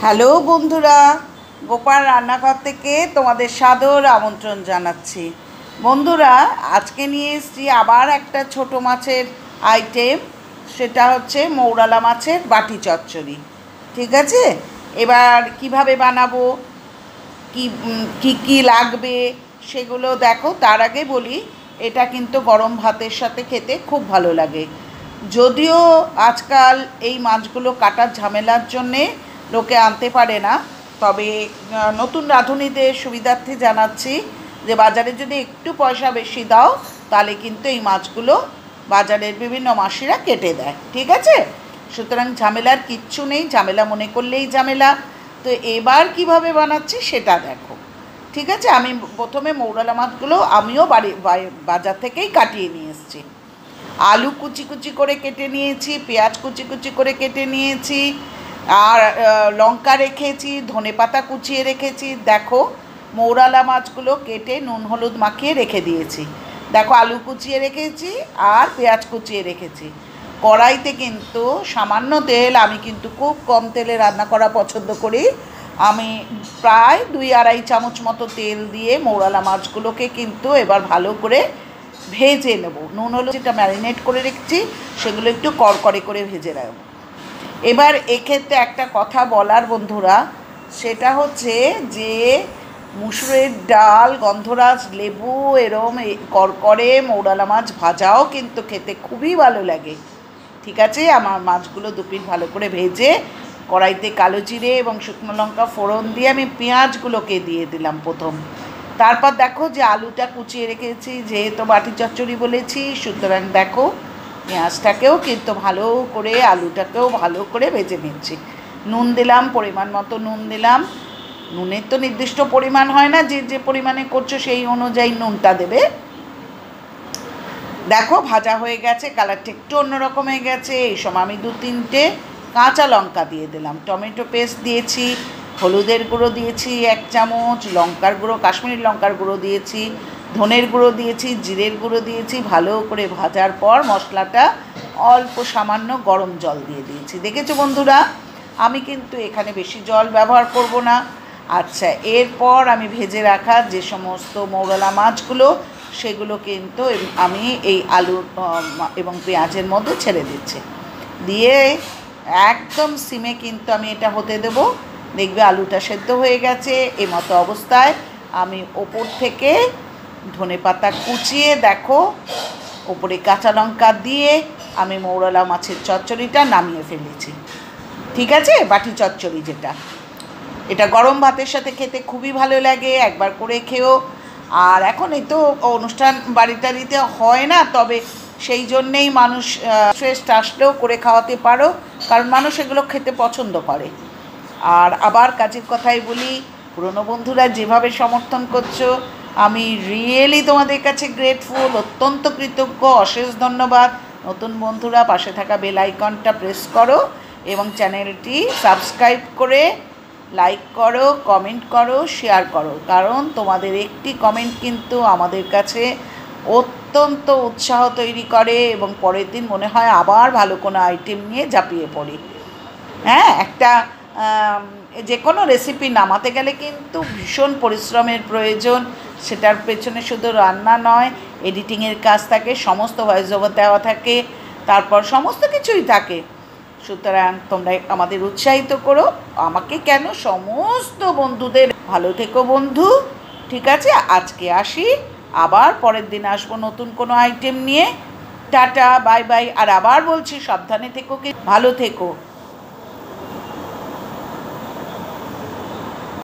Hello বন্ধুরা, গোপাল রান্নাঘর থেকে তোমাদের সাদর আমন্ত্রণ জানাচ্ছি। বন্ধুরা, আজকে নিয়ে এসেছি আবার একটা ছোট মাছের আইটেম, সেটা হচ্ছে মৌরালা মাছের বাটি চচ্চড়ি। ঠিক আছে, এবার কিভাবে বানাবো, কি কি কি লাগবে সেগুলো দেখো। তার আগে বলি, এটা কিন্তু গরম ভাতের সাথে খেতে খুব ভালো লাগে। যদিও আজকাল এই মাছগুলো কাটার ঝামেলার জন্যে লোকে আনতে পারে না, তবে নতুন রাঁধুনিদের সুবিধার্থে জানাচ্ছি যে বাজারে যদি একটু পয়সা বেশি দাও তাহলে কিন্তু এই মাছগুলো বাজারের বিভিন্ন মাসিরা কেটে দেয়। ঠিক আছে, সুতরাং ঝামেলার কিচ্ছু নেই, ঝামেলা মনে করলেই ঝামেলা। তো এবার কিভাবে বানাচ্ছি সেটা দেখো। ঠিক আছে, আমি প্রথমে মৌরালা মাছগুলো আমিও বাজার থেকেই কাটিয়ে নিয়ে এসেছি। আলু কুচি কুচি করে কেটে নিয়েছি, পেঁয়াজ কুচি কুচি করে কেটে নিয়েছি, আর লঙ্কা রেখেছি, ধনেপাতা কুচিয়ে রেখেছি। দেখো, মৌরালা মাছগুলো কেটে নুন হলুদ মাখিয়ে রেখে দিয়েছি। দেখো, আলু কুচিয়ে রেখেছি আর পেঁয়াজ কুচিয়ে রেখেছি। কড়াইতে কিন্তু সামান্য তেল, আমি কিন্তু খুব কম তেলে রান্না করা পছন্দ করি। আমি প্রায় 2-2.5 চামচ মতো তেল দিয়ে মৌরালা মাছগুলোকে কিন্তু এবার ভালো করে ভেজে নেব। নুন হলুদ যেটা ম্যারিনেট করে রেখেছি সেগুলো একটু কড়কড়ে করে ভেজে রাখব। এবার এক্ষেত্রে একটা কথা বলার বন্ধুরা, সেটা হচ্ছে যে মুসুরের ডাল, গন্ধরাজ, লেবু, এরম কড়কড়ে মৌরালা মাছ ভাজাও কিন্তু খেতে খুবই ভালো লাগে। ঠিক আছে, আমার মাছগুলো দুপিট ভালো করে ভেজে কড়াইতে কালো জিরে এবং শুকনো লঙ্কা ফোড়ন দিয়ে আমি পেঁয়াজগুলোকে দিয়ে দিলাম প্রথম। তারপর দেখো যে আলুটা কুচিয়ে রেখেছি, যেহেতু বাটি চচ্চড়ি বলেছি, সুতরাং দেখো পেঁয়াজটাকেও কিন্তু ভালো করে, আলুটাকেও ভালো করে ভেজে নিচ্ছি। নুন দিলাম, পরিমাণ মতো নুন দিলাম। নুনের তো নির্দিষ্ট পরিমাণ হয় না, যে যে পরিমাণে করছো সেই অনুযায়ী নুনটা দেবে। দেখো ভাজা হয়ে গেছে, কালারটা একটু অন্যরকম হয়ে গেছে। এই সময় আমি 2-3টে কাঁচা লঙ্কা দিয়ে দিলাম, টমেটো পেস্ট দিয়েছি, হলুদের গুঁড়ো দিয়েছি 1 চামচ, লঙ্কার গুঁড়ো, কাশ্মীরি লঙ্কার গুঁড়ো দিয়েছি, ধনের গুঁড়ো দিয়েছি, জিরের গুঁড়ো দিয়েছি। ভালো করে ভাজার পর মশলাটা অল্প সামান্য গরম জল দিয়ে দিয়েছি। দেখেছো বন্ধুরা, আমি কিন্তু এখানে বেশি জল ব্যবহার করব না। আচ্ছা, এরপর আমি ভেজে রাখা যে সমস্ত মৌরালা মাছগুলো, সেগুলো কিন্তু আমি এই আলু এবং পেঁয়াজের মধ্যে ছেড়ে দিচ্ছি। দিয়ে একদম সিমে কিন্তু আমি এটা হতে দেব। দেখবে আলুটা সেদ্ধ হয়ে গেছে। এই মতো অবস্থায় আমি ওপর থেকে ধনেপাতা কুচিয়ে, দেখো ওপরে কাঁচা লঙ্কা দিয়ে আমি মৌরালা মাছের চচ্চড়িটা নামিয়ে ফেলেছি। ঠিক আছে, বাটি চচ্চড়ি যেটা, এটা গরম ভাতের সাথে খেতে খুবই ভালো লাগে, একবার করে খেও। আর এখন এই তো অনুষ্ঠান বাড়িতে হয় না, তবে সেই জন্যেই মানুষ ফ্রেস্ট আসলেও করে খাওয়াতে পারো, কারণ মানুষ এগুলো খেতে পছন্দ করে। আর আবার কাজের কথাই বলি, পুরনো বন্ধুরা যেভাবে সমর্থন করছো, আমি রিয়েলি তোমাদের কাছে গ্রেটফুল, অত্যন্ত কৃতজ্ঞ, অশেষ ধন্যবাদ। নতুন বন্ধুরা পাশে থাকা বেল আইকনটা প্রেস করো এবং চ্যানেলটি সাবস্ক্রাইব করে লাইক করো, কমেন্ট করো, শেয়ার করো, কারণ তোমাদের একটি কমেন্ট কিন্তু আমাদের কাছে অত্যন্ত উৎসাহ তৈরি করে এবং পরের দিন মনে হয় আবার ভালো কোনো আইটেম নিয়ে ঝাঁপিয়ে পড়ি। হ্যাঁ, একটা যে কোনো রেসিপি নামাতে গেলে কিন্তু ভীষণ পরিশ্রমের প্রয়োজন। সেটার পেছনে শুধু রান্না নয়, এডিটিংয়ের কাজ থাকে, সমস্ত ভয়েস ওভার দেওয়া থাকে, তারপর সমস্ত কিছুই থাকে। সুতরাং তোমরা আমাদের উৎসাহিত করো, আমাকে কেন, সমস্ত বন্ধুদের। ভালো থেকো বন্ধু। ঠিক আছে, আজকে আসি, আবার পরের দিন আসবো নতুন কোনো আইটেম নিয়ে। Tata, bye bye. আর আবার বলছি, সাবধানে থেকো, ভালো থেকো।